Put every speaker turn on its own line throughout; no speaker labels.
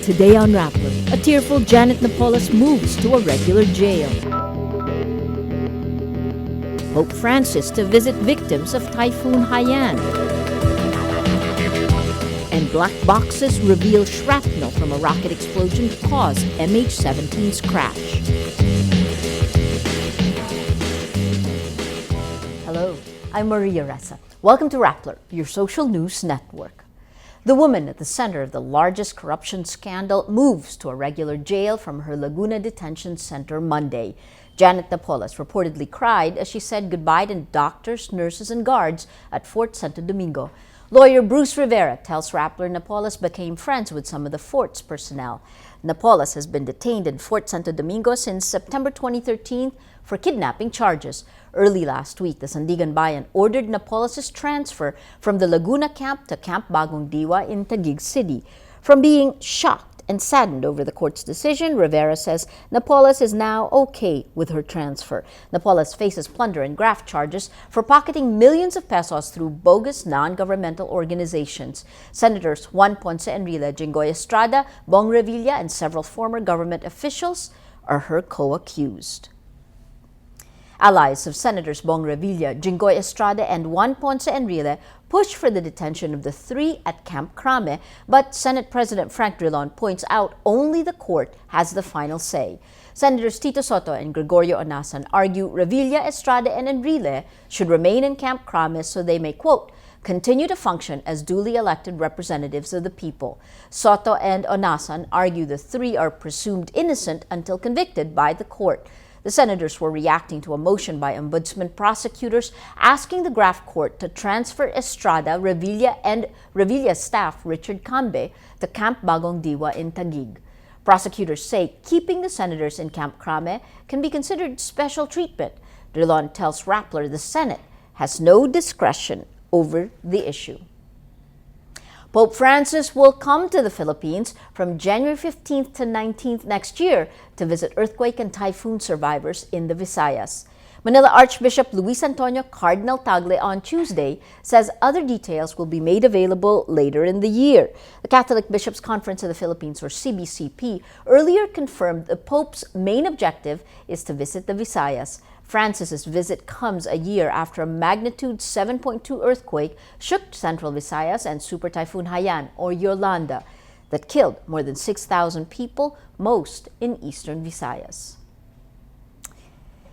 Today on Rappler, a tearful Janet Napoles moves to a regular jail. Pope Francis to visit victims of Typhoon Haiyan. And black boxes reveal shrapnel from a rocket explosion caused MH17's crash. Hello, I'm Maria Ressa. Welcome to Rappler, your social news network. The woman at the center of the largest corruption scandal moves to a regular jail from her Laguna detention center Monday. Janet Napoles reportedly cried as she said goodbye to doctors, nurses, and guards at Fort Santo Domingo. Lawyer Bruce Rivera tells Rappler Napoles became friends with some of the fort's personnel. Napoles has been detained in Fort Santo Domingo since September 2013 for kidnapping charges. Early last week, the Sandigan Bayan ordered Napoles' transfer from the Laguna camp to Camp Bagong Diwa in Taguig City. From being shocked and saddened over the court's decision, Rivera says Napoles is now okay with her transfer. Napoles faces plunder and graft charges for pocketing millions of pesos through bogus non-governmental organizations. Senators Juan Ponce Enrile, Jinggoy Estrada, Bong Revilla, and several former government officials are her co-accused. Allies of Senators Bong Revilla, Jinggoy Estrada, and Juan Ponce Enrile pushed for the detention of the three at Camp CRAME, but Senate President Frank Drilon points out only the court has the final say. Senators Tito Soto and Gregorio Onasan argue Revilla, Estrada, and Enrile should remain in Camp CRAME so they may, quote, continue to function as duly elected representatives of the people. Soto and Onasan argue the three are presumed innocent until convicted by the court. The senators were reacting to a motion by ombudsman prosecutors asking the graft court to transfer Estrada, Revilla, and Revilla's staff, Richard Cambe, to Camp Bagong Diwa in Taguig. Prosecutors say keeping the senators in Camp CRAME can be considered special treatment. Drilon tells Rappler the Senate has no discretion over the issue. Pope Francis will come to the Philippines from January 15th to 19th next year to visit earthquake and typhoon survivors in the Visayas. Manila Archbishop Luis Antonio Cardinal Tagle on Tuesday says other details will be made available later in the year. The Catholic Bishops' Conference of the Philippines, or CBCP, earlier confirmed the Pope's main objective is to visit the Visayas. Francis's visit comes a year after a magnitude 7.2 earthquake shook central Visayas and Super Typhoon Haiyan, or Yolanda, that killed more than 6,000 people, most in eastern Visayas.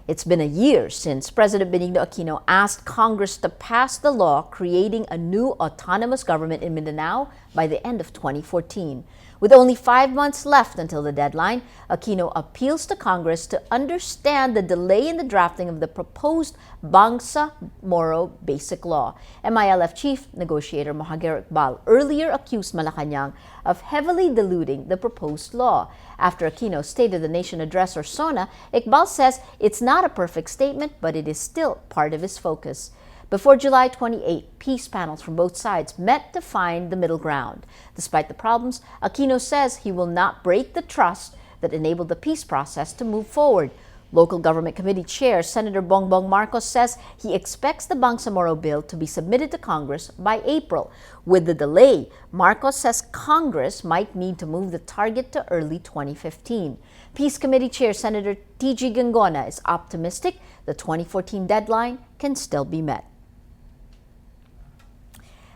It's been a year since President Benigno Aquino asked Congress to pass the law creating a new autonomous government in Mindanao by the end of 2014. With only 5 months left until the deadline, Aquino appeals to Congress to understand the delay in the drafting of the proposed Bangsamoro Basic Law. MILF Chief Negotiator Mohager Iqbal earlier accused Malacanang of heavily diluting the proposed law. After Aquino's State of the Nation address, or SONA, Iqbal says it's not a perfect statement, but it is still part of his focus. Before July 28, peace panels from both sides met to find the middle ground. Despite the problems, Aquino says he will not break the trust that enabled the peace process to move forward. Local Government Committee Chair Senator Bongbong Marcos says he expects the Bangsamoro bill to be submitted to Congress by April. With the delay, Marcos says Congress might need to move the target to early 2015. Peace Committee Chair Senator T.G. Gangona is optimistic the 2014 deadline can still be met.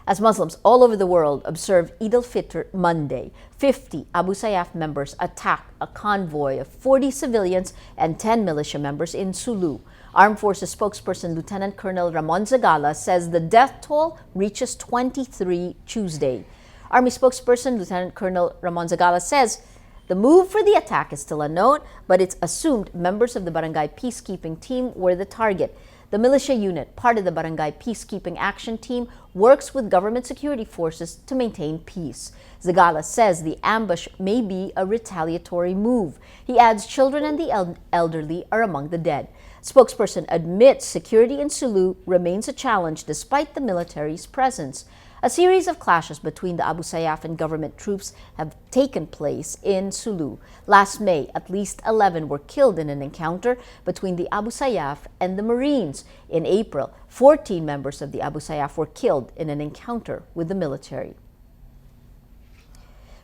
As Muslims all over the world observe Eid al-Fitr Monday, 50 Abu Sayyaf members attacked a convoy of 40 civilians and 10 militia members in Sulu. Armed Forces spokesperson Lieutenant Colonel Ramon Zagala says the death toll reaches 23 Tuesday. Army spokesperson Lieutenant Colonel Ramon Zagala says The move for the attack is still unknown, but it's assumed members of the barangay peacekeeping team were the target. The militia unit, part of the Barangay Peacekeeping Action Team, works with government security forces to maintain peace. Zagala says the ambush may be a retaliatory move. He adds children and the elderly are among the dead. Spokesperson admits security in Sulu remains a challenge despite the military's presence. A series of clashes between the Abu Sayyaf and government troops have taken place in Sulu. Last May, at least 11 were killed in an encounter between the Abu Sayyaf and the Marines. In April, 14 members of the Abu Sayyaf were killed in an encounter with the military.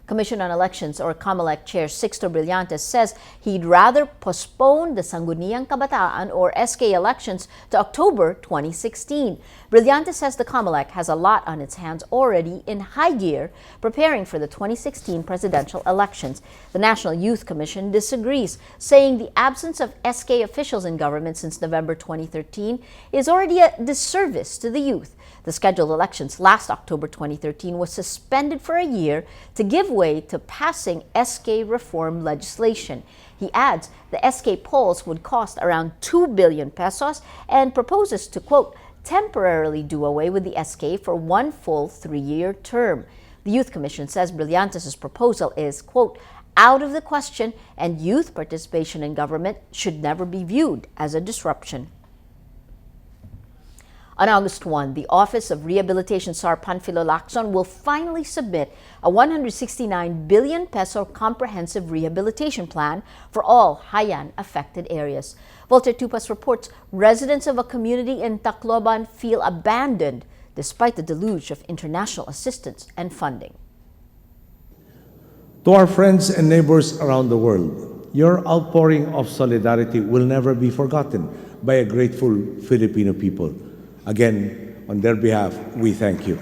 Commission on Elections, or COMELEC Chair Sixto Brillantes, says he'd rather postpone the Sangguniang Kabataan or SK elections to October 2016. Brillantes says the COMELEC has a lot on its hands already in high gear preparing for the 2016 presidential elections. The National Youth Commission disagrees, saying the absence of SK officials in government since November 2013 is already a disservice to the youth. The scheduled elections last October 2013 was suspended for a year to give way to passing SK reform legislation. He adds the SK polls would cost around 2 billion pesos and proposes to, quote, temporarily do away with the SK for one full 3-year term. The Youth Commission says Brillantes' proposal is, quote, out of the question and youth participation in government should never be viewed as a disruption. On August 1, the Office of Rehabilitation SAR Panfilo Lacson will finally submit a 169 billion peso comprehensive rehabilitation plan for all Haiyan affected areas. Voltaire Tupas reports residents of a community in Tacloban feel abandoned despite the deluge of international assistance and funding.
To our friends and neighbors around the world, your outpouring of solidarity will never be forgotten by a grateful Filipino people. Again, on their behalf, we thank you.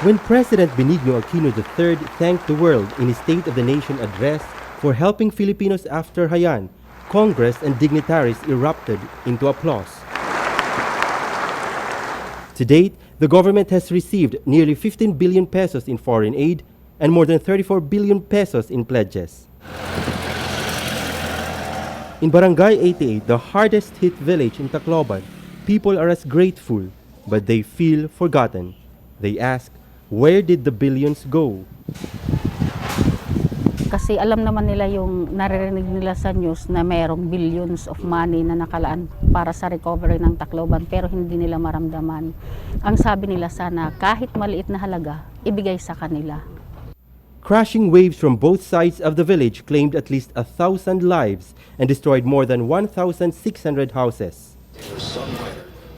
When President Benigno Aquino III thanked the world in his State of the Nation address for helping Filipinos after Haiyan, Congress and dignitaries erupted into applause. To date, the government has received nearly 15 billion pesos in foreign aid and more than 34 billion pesos in pledges. In Barangay 88, the hardest hit village in Tacloban, people are as grateful, but they feel forgotten. They ask, where did the billions go?
Kasi alam naman nila yung naririnig nila sa news na mayroong billions of money na nakalaan para sa recovery ng Tacloban pero hindi nila maramdaman. Ang sabi nila sana kahit maliit na halaga, ibigay sa kanila.
Crashing waves from both sides of the village claimed at least 1,000 lives and destroyed more than 1,600 houses.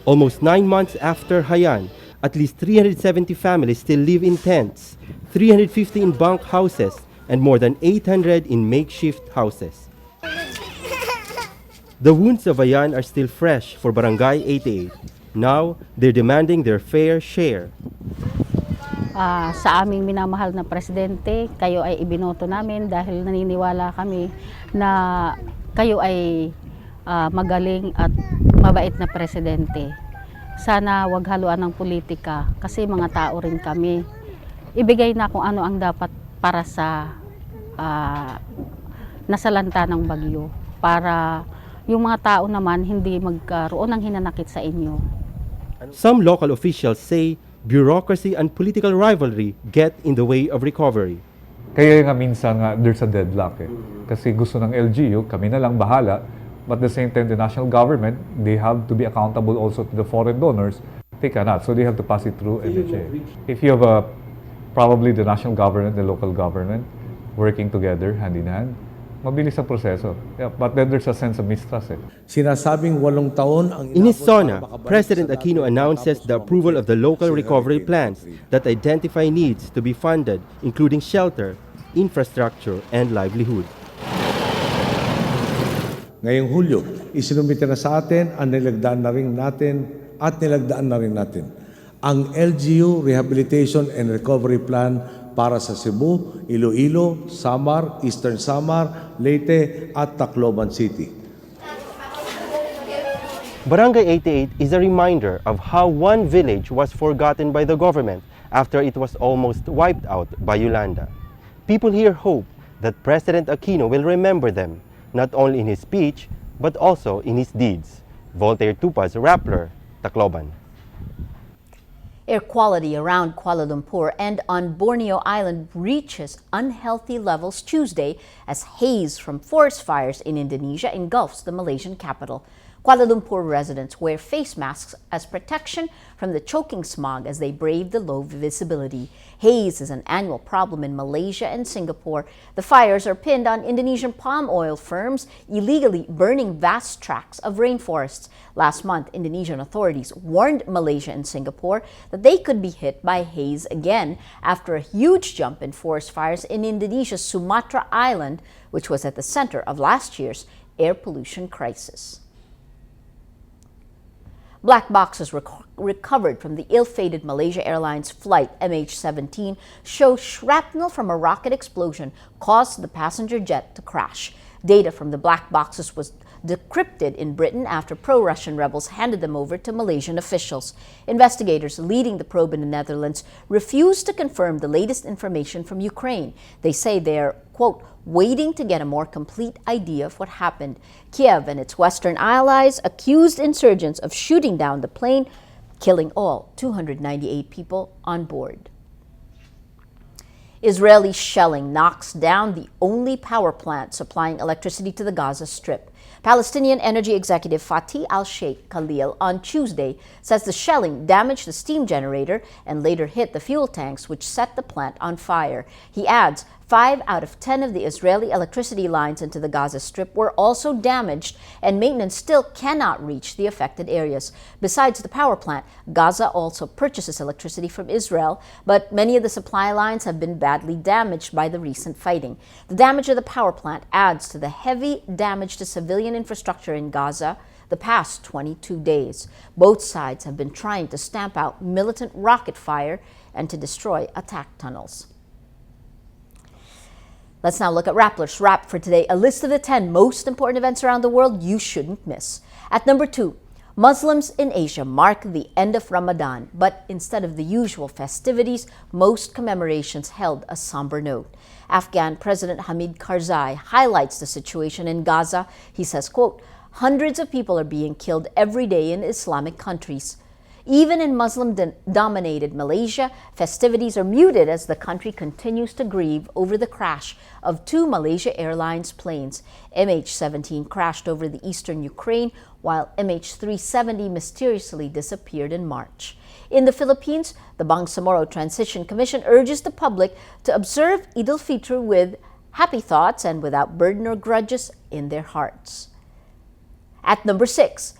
Almost 9 months after Haiyan, at least 370 families still live in tents, 350 in bunk houses, and more than 800 in makeshift houses. The wounds of Haiyan are still fresh for Barangay 88. Now, they're demanding their fair share.
Sa aming minamahal na presidente, kayo ay ibinoto namin dahil naniniwala kami na kayo ay magaling at mabait na presidente. Sana wag haluan ng politika kasi mga tao rin kami. Ibigay na kung ano ang dapat para sa nasalanta ng bagyo para yung mga tao naman hindi magkaroon ng hinanakit sa inyo.
Some local officials say bureaucracy and political rivalry get in the way of recovery.
Kaya nga minsan there's a deadlock Kasi gusto ng LGU, kami na lang bahala. But at the same time, the national government, they have to be accountable also to the foreign donors. They cannot, so they have to pass it through NHA. If you have probably the national government, the local government, working together, hand in hand, mabilis ang proseso. Yeah, but then there's a sense of mistrust
Sinasabing 8 taon ang
In his SONA, President Aquino announces the approval of the local recovery plans that identify needs to be funded, including shelter, infrastructure, and livelihood.
Ngayong Hulyo, isinumite na sa atin ang nilagdaan na rin natin ang LGU Rehabilitation and Recovery Plan para sa Cebu, Iloilo, Samar, Eastern Samar, Leyte at Tacloban City.
Barangay 88 is a reminder of how one village was forgotten by the government after it was almost wiped out by Yolanda. People here hope that President Aquino will remember them, not only in his speech, but also in his deeds. Voltaire Tupa's Rappler, Tacloban.
Air quality around Kuala Lumpur and on Borneo Island reaches unhealthy levels Tuesday as haze from forest fires in Indonesia engulfs the Malaysian capital. Kuala Lumpur residents wear face masks as protection from the choking smog as they brave the low visibility. Haze is an annual problem in Malaysia and Singapore. The fires are pinned on Indonesian palm oil firms illegally burning vast tracts of rainforests. Last month, Indonesian authorities warned Malaysia and Singapore that they could be hit by haze again after a huge jump in forest fires in Indonesia's Sumatra Island, which was at the center of last year's air pollution crisis. Black boxes recovered from the ill-fated Malaysia Airlines flight MH17 show shrapnel from a rocket explosion caused the passenger jet to crash. Data from the black boxes was decrypted in Britain after pro-Russian rebels handed them over to Malaysian officials. Investigators leading the probe in the Netherlands refused to confirm the latest information from Ukraine. They say they're, quote, waiting to get a more complete idea of what happened. Kiev and its Western allies accused insurgents of shooting down the plane, killing all 298 people on board. Israeli shelling knocks down the only power plant supplying electricity to the Gaza Strip. Palestinian energy executive Fatih al-Sheikh Khalil on Tuesday says the shelling damaged the steam generator and later hit the fuel tanks, which set the plant on fire. He adds 5 out of 10 of the Israeli electricity lines into the Gaza Strip were also damaged, and maintenance still cannot reach the affected areas. Besides the power plant, Gaza also purchases electricity from Israel, but many of the supply lines have been badly damaged by the recent fighting. The damage of the power plant adds to the heavy damage to civilian infrastructure in Gaza the past 22 days. Both sides have been trying to stamp out militant rocket fire and to destroy attack tunnels. Let's now look at Rappler's Wrap for today, a list of the 10 most important events around the world you shouldn't miss. At number 2, Muslims in Asia mark the end of Ramadan, but instead of the usual festivities, most commemorations held a somber note. Afghan President Hamid Karzai highlights the situation in Gaza. He says, quote, hundreds of people are being killed every day in Islamic countries. Even in Muslim-dominated Malaysia, festivities are muted as the country continues to grieve over the crash of 2 Malaysia Airlines planes. MH17 crashed over the eastern Ukraine, while MH370 mysteriously disappeared in March. In the Philippines, the Bangsamoro Transition Commission urges the public to observe Eid al-Fitr with happy thoughts and without burden or grudges in their hearts. At number 6,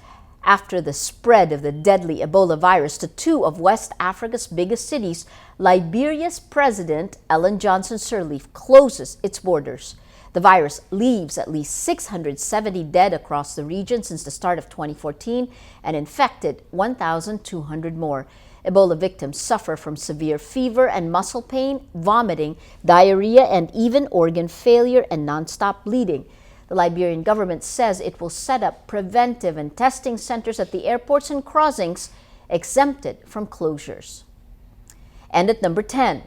after the spread of the deadly Ebola virus to 2 of West Africa's biggest cities, Liberia's President Ellen Johnson Sirleaf closes its borders. The virus leaves at least 670 dead across the region since the start of 2014 and infected 1,200 more. Ebola victims suffer from severe fever and muscle pain, vomiting, diarrhea, and even organ failure and nonstop bleeding. The Liberian government says it will set up preventive and testing centers at the airports and crossings exempted from closures. And at number 10,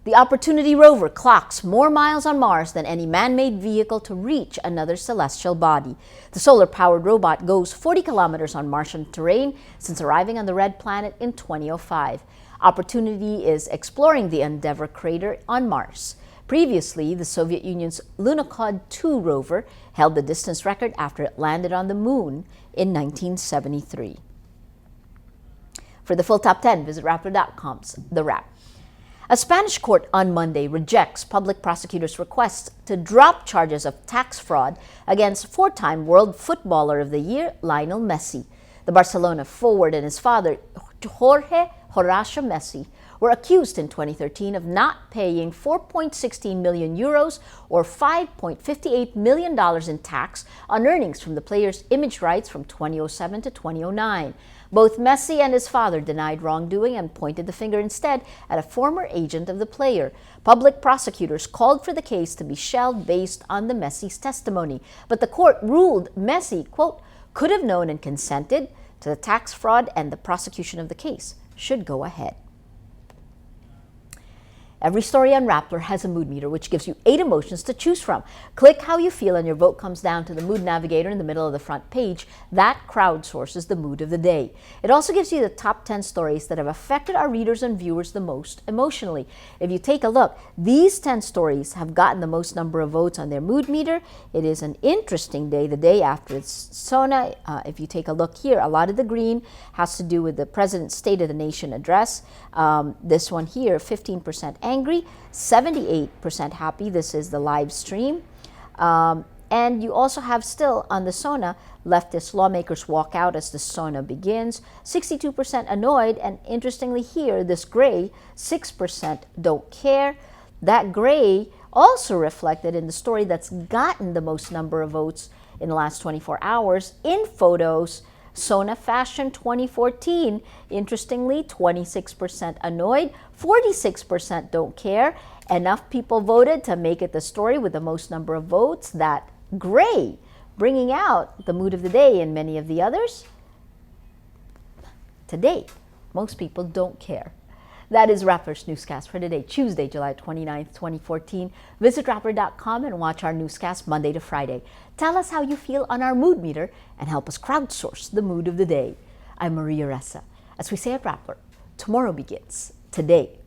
the Opportunity rover clocks more miles on Mars than any man-made vehicle to reach another celestial body. The solar-powered robot goes 40 kilometers on Martian terrain since arriving on the red planet in 2005. Opportunity is exploring the Endeavour crater on Mars. Previously, the Soviet Union's Lunokhod 2 rover held the distance record after it landed on the moon in 1973. For the full top 10, visit Rappler.com's The Wrap. A Spanish court on Monday rejects public prosecutors' requests to drop charges of tax fraud against 4-time World Footballer of the Year Lionel Messi. The Barcelona forward and his father, Jorge Horacio Messi, were accused in 2013 of not paying 4.16 million euros or $5.58 million in tax on earnings from the player's image rights from 2007 to 2009. Both Messi and his father denied wrongdoing and pointed the finger instead at a former agent of the player. Public prosecutors called for the case to be shelved based on the Messi's testimony, but the court ruled Messi, quote, could have known and consented to the tax fraud and the prosecution of the case should go ahead. Every story on Rappler has a mood meter, which gives you 8 emotions to choose from. Click how you feel and your vote comes down to the mood navigator in the middle of the front page. That crowdsources the mood of the day. It also gives you the top 10 stories that have affected our readers and viewers the most emotionally. If you take a look, these 10 stories have gotten the most number of votes on their mood meter. It is an interesting day, the day after its SONA. If you take a look here, a lot of the green has to do with the President's State of the Nation address. This one here, 15% angry, 78% happy. This is the live stream. And you also have still on the SONA, leftist lawmakers walk out as the SONA begins, 62% annoyed, and interestingly here, this gray, 6% don't care. That gray also reflected in the story that's gotten the most number of votes in the last 24 hours in photos. SONA Fashion 2014, interestingly, 26% annoyed, 46% don't care. Enough people voted to make it the story with the most number of votes. That gray, bringing out the mood of the day and many of the others. Today, most people don't care. That is Rappler's Newscast for today, Tuesday, July 29th, 2014. Visit Rappler.com and watch our newscast Monday to Friday. Tell us how you feel on our mood meter and help us crowdsource the mood of the day. I'm Maria Ressa. As we say at Rappler, tomorrow begins today.